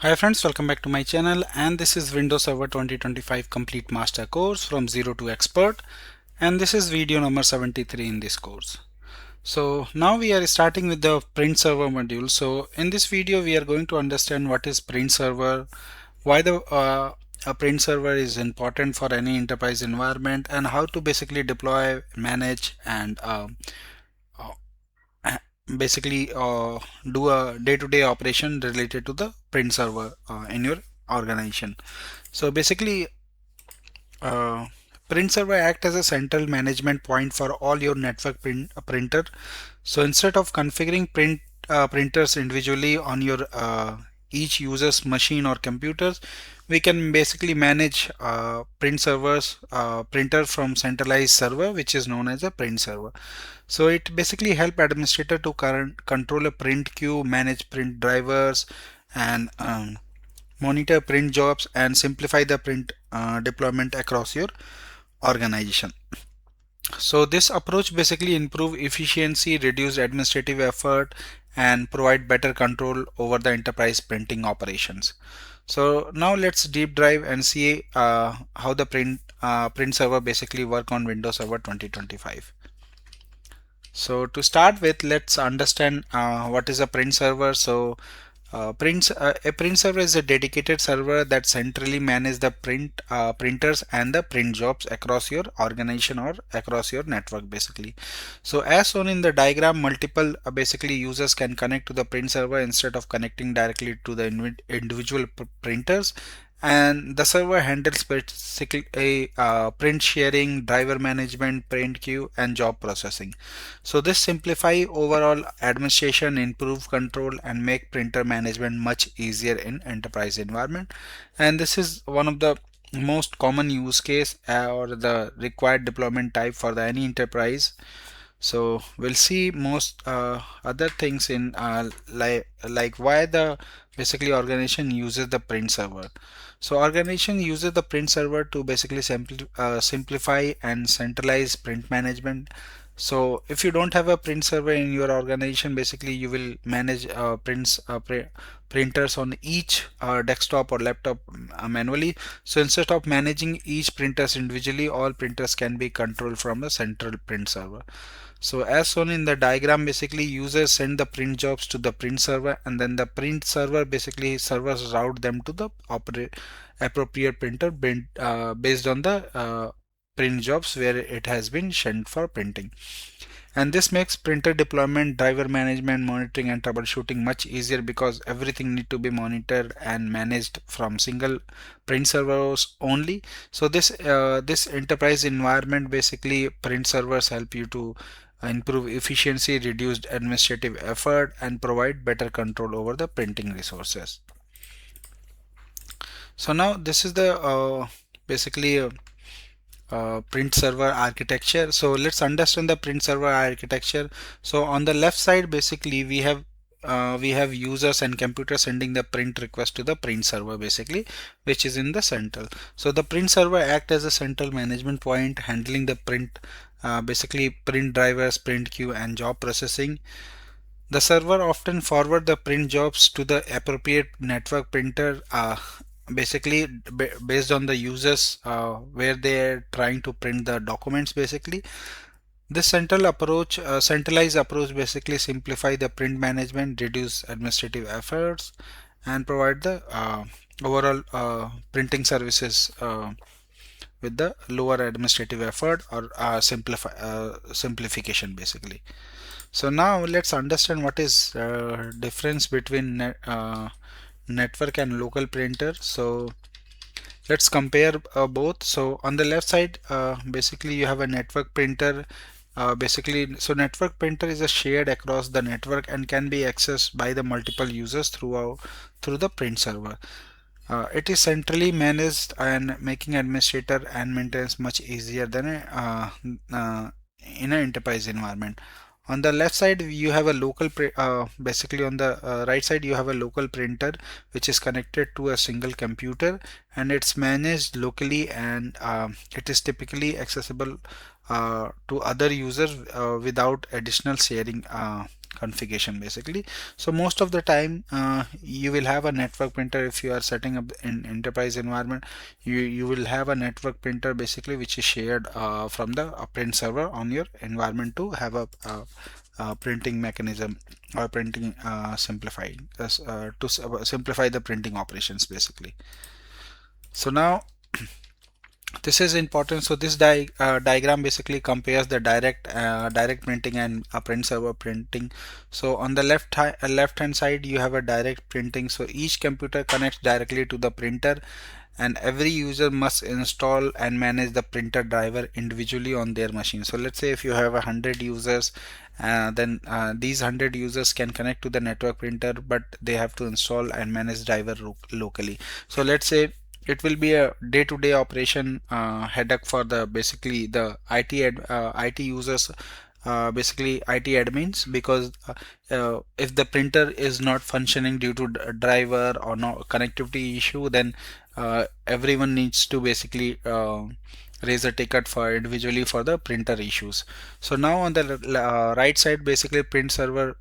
Hi friends, welcome back to my channel, and this is Windows Server 2025 Complete Master Course from Zero to Expert, and this is video number 73 in this course. So now we are starting with the print server module. So in this video we are going to understand what is print server, why the a print server is important for any enterprise environment, and how to basically deploy, manage, and uh, basically do a day-to-day operation related to the print server in your organization. So basically, uh, print server act as a central management point for all your network printer. So instead of configuring printers individually on your each user's machine or computers, we can basically manage printer from centralized server, which is known as a print server. So it basically help administrator to control a print queue, manage print drivers, and monitor print jobs and simplify the print deployment across your organization. So this approach basically improve efficiency, reduce administrative effort, and provide better control over the enterprise printing operations. So now let's deep dive and see how the print server basically work on Windows Server 2025. So to start with, let's understand what is a print server. So a print server is a dedicated server that centrally manages the printers and the print jobs across your organization or across your network basically. So as shown in the diagram, multiple basically users can connect to the print server instead of connecting directly to the individual printers, and the server handles basically a print sharing, driver management, print queue, and job processing. So this simplify overall administration, improve control, and make printer management much easier in enterprise environment. And this is one of the most common use case or the required deployment type for the any enterprise. So we'll see most other things in like why the basically organization uses the print server. So organization uses the print server to basically simplify and centralize print management. So if you don't have a print server in your organization, basically you will manage printers on each desktop or laptop manually. So instead of managing each printers individually, all printers can be controlled from a central print server. So as shown in the diagram, basically users send the print jobs to the print server, and then the print server basically servers route them to the appropriate printer based on the print jobs where it has been sent for printing. And this makes printer deployment, driver management, monitoring, and troubleshooting much easier because everything need to be monitored and managed from single print servers only. So this enterprise environment, basically print servers help you to improve efficiency, reduce administrative effort, and provide better control over the printing resources. So now this is the basically print server architecture. So let's understand the print server architecture. So on the left side, basically we have users and computers sending the print request to the print server basically, which is in the central. So the print server act as a central management point handling the print basically print drivers, print queue, and job processing. The server often forward the print jobs to the appropriate network printer basically based on the users where they are trying to print the documents basically. This centralized approach basically simplify the print management, reduce administrative efforts, and provide the overall printing services with the lower administrative effort or simplification basically. So now let's understand what is difference between network and local printer. So let's compare both. So on the left side, basically you have a network printer. So network printer is a shared across the network and can be accessed by the multiple users through the print server. It is centrally managed and making administrator and maintenance much easier than in an enterprise environment. On the left side you have a basically on the right side you have a local printer which is connected to a single computer, and it's managed locally, and it is typically accessible to other users without additional sharing configuration basically. So most of the time you will have a network printer. If you are setting up in enterprise environment, you will have a network printer basically, which is shared from the print server on your environment to have a printing mechanism or printing simplified simplify the printing operations basically. So now this is important. So this diagram basically compares the direct printing and a print server printing. So on the left hand side you have a direct printing. So each computer connects directly to the printer, and every user must install and manage the printer driver individually on their machine. So let's say if you have 100 users, then these 100 users can connect to the network printer, but they have to install and manage driver locally. So let's say it will be a day-to-day operation headache for the basically the IT users, basically IT admins, because if the printer is not functioning due to driver or no connectivity issue, then everyone needs to basically raise a ticket for individually for the printer issues. So now on the right side, basically print server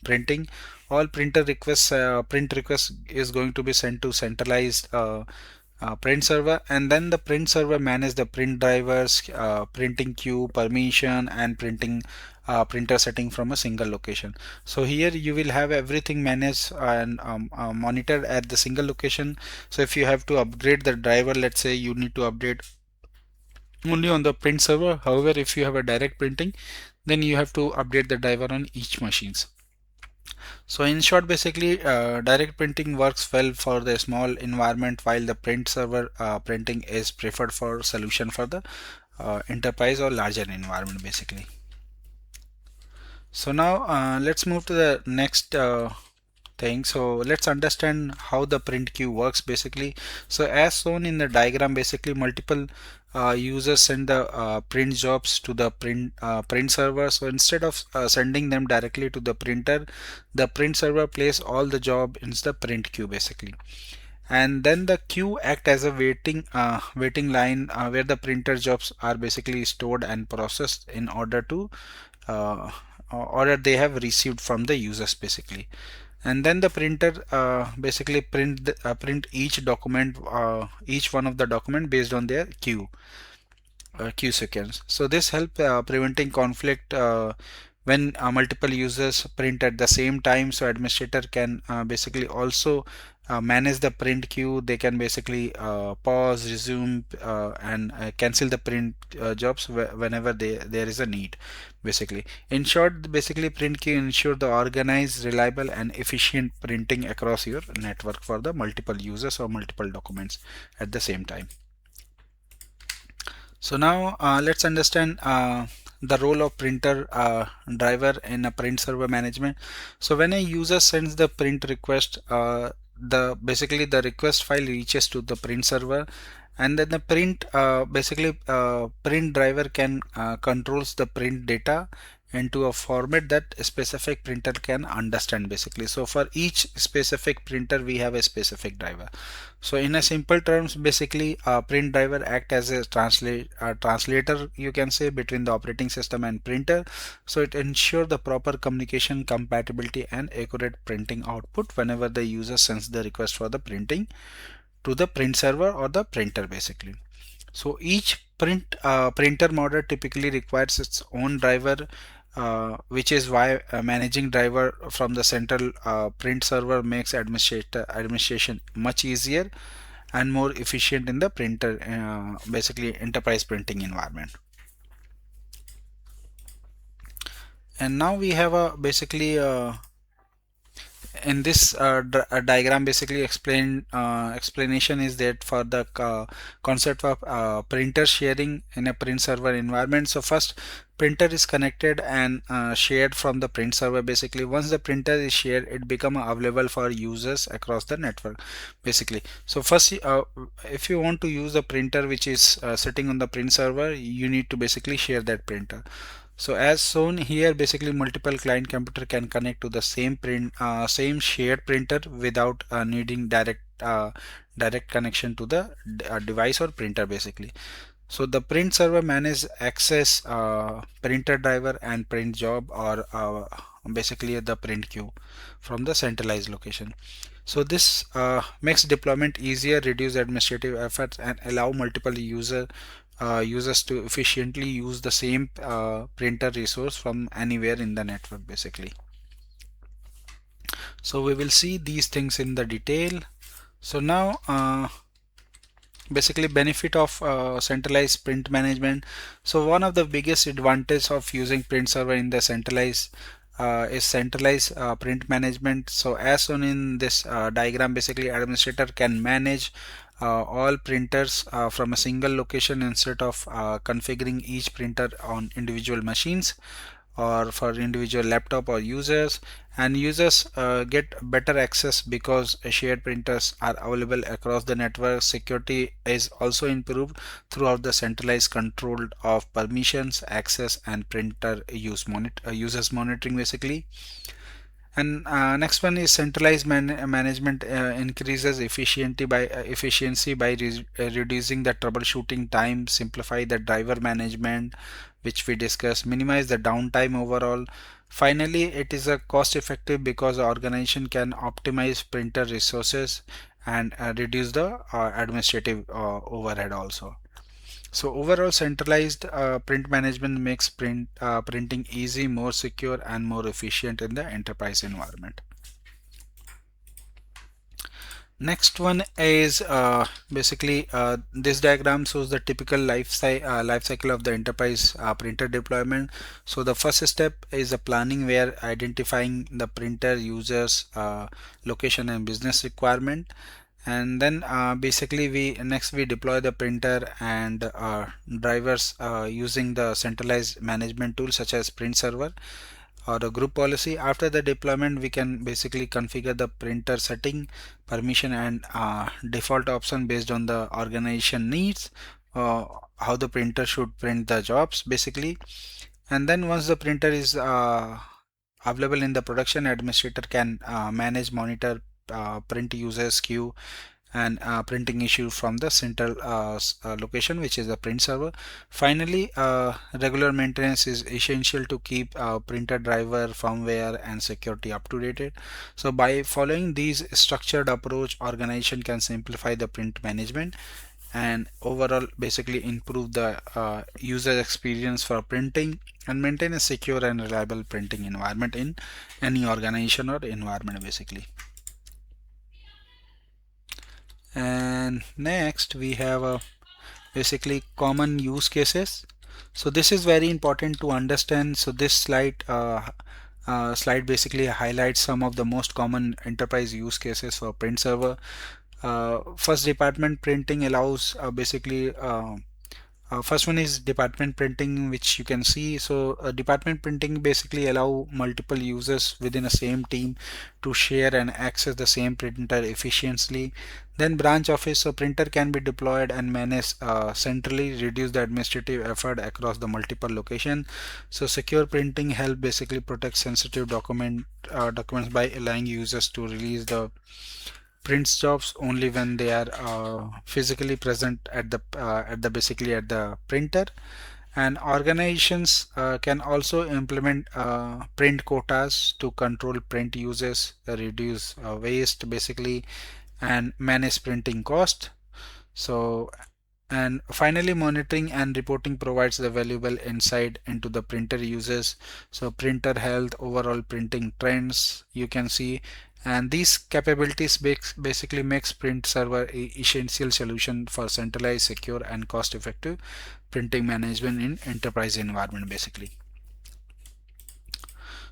printing, all print requests is going to be sent to centralized print server, and then the print server manage the print drivers, printing queue, permission, and printer setting from a single location. So here you will have everything managed and monitored at the single location. So if you have to upgrade the driver, let's say you need to update only on the print server. However, if you have a direct printing, then you have to update the driver on each machines. So in short, basically direct printing works well for the small environment, while the print server printing is preferred for solution for the enterprise or larger environment basically. So now let's move to the next thing. So let's understand how the print queue works basically. So as shown in the diagram, basically multiple users send the print jobs to the print server. So instead of sending them directly to the printer, the print server places all the job in the print queue basically, and then the queue act as a waiting line where the printer jobs are basically stored and processed in order to uh, order they have received from the users basically. And then the printer basically print each one of the document based on their queue seconds. So this help preventing conflict when multiple users print at the same time. So administrator can basically also manage the print queue. They can basically pause, resume, and cancel the print jobs whenever there is a need basically. In short, basically print queue ensure the organized, reliable, and efficient printing across your network for the multiple users or multiple documents at the same time. So now let's understand the role of printer driver in a print server management. So when a user sends the print request, the basically the request file reaches to the print server, and then the print driver can controls the print data into a format that a specific printer can understand basically. So for each specific printer we have a specific driver. So in a simple terms, basically print driver act as a translator, you can say, between the operating system and printer. So it ensures the proper communication, compatibility, and accurate printing output whenever the user sends the request for the printing to the print server or the printer basically. So each printer model typically requires its own driver, which is why managing driver from the central print server makes administration much easier and more efficient in the printer basically enterprise printing environment. And now we have a basically in this diagram basically explanation is that for the concept of printer sharing in a print server environment. So first, printer is connected and shared from the print server basically. Once the printer is shared, it become available for users across the network basically. So first, if you want to use the printer which is sitting on the print server, you need to basically share that printer. So as shown here, basically multiple client computer can connect to the same shared printer without needing direct connection to the device or printer basically. So the print server manages access printer driver and print job, or basically the print queue from the centralized location. So this makes deployment easier, reduce administrative efforts, and allow multiple users to efficiently use the same printer resource from anywhere in the network basically. So we will see these things in the detail. So now basically benefit of centralized print management. So one of the biggest advantage of using print server in the centralized is centralized print management. So as shown in this diagram, basically administrator can manage all printers from a single location instead of configuring each printer on individual machines or for individual laptop or users. And users get better access because shared printers are available across the network. Security is also improved throughout the centralized control of permissions, access, and printer users monitoring basically. And next one is centralized management increases efficiency by reducing the troubleshooting time, simplify the driver management, which we discussed, minimize the downtime overall. Finally, it is a cost effective because the organization can optimize printer resources and reduce the administrative overhead also. So overall, centralized print management makes printing easy, more secure, and more efficient in the enterprise environment. Next one is basically this diagram shows the typical life cycle of the enterprise printer deployment. So the first step is the planning, where identifying the printer users, location, and business requirement. And then basically we deploy the printer and drivers using the centralized management tool such as print server or a group policy. After the deployment, we can basically configure the printer setting, permission, and default option based on the organization needs, how the printer should print the jobs basically. And then once the printer is available in the production, administrator can manage, monitor, print users queue, and printing issue from the central location, which is the print server. Finally, regular maintenance is essential to keep printer driver, firmware, and security up to date. So by following these structured approach, organization can simplify the print management and overall basically improve the user experience for printing and maintain a secure and reliable printing environment in any organization or environment basically. And next we have basically common use cases. So this is very important to understand. So this slide basically highlights some of the most common enterprise use cases for print server. First, department printing allows first one is department printing, which you can see. So department printing basically allow multiple users within a same team to share and access the same printer efficiently. Then branch office, so printer can be deployed and managed centrally, reduce the administrative effort across the multiple location. So secure printing help basically protect sensitive documents by allowing users to release the prints jobs only when they are physically present at the basically at the printer. And organizations can also implement print quotas to control print uses, reduce waste basically, and manage printing cost. So and finally, monitoring and reporting provides the valuable insight into the printer uses. So printer health, overall printing trends, you can see. And these capabilities basically makes print server a essential solution for centralized, secure, and cost-effective printing management in enterprise environment basically.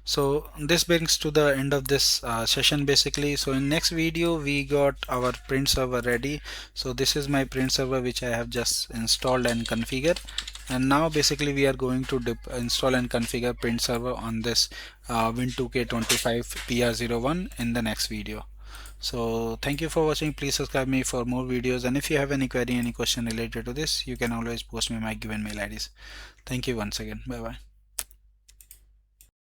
So this brings to the end of this session basically. So in next video we got our print server ready. So this is my print server which I have just installed and configured, and now basically we are going to install and configure print server on this Win2K25 PR01 in the next video. So thank you for watching. Please subscribe me for more videos, and if you have any query, any question related to this, you can always post me my given mail IDs. Thank you once again. Bye bye.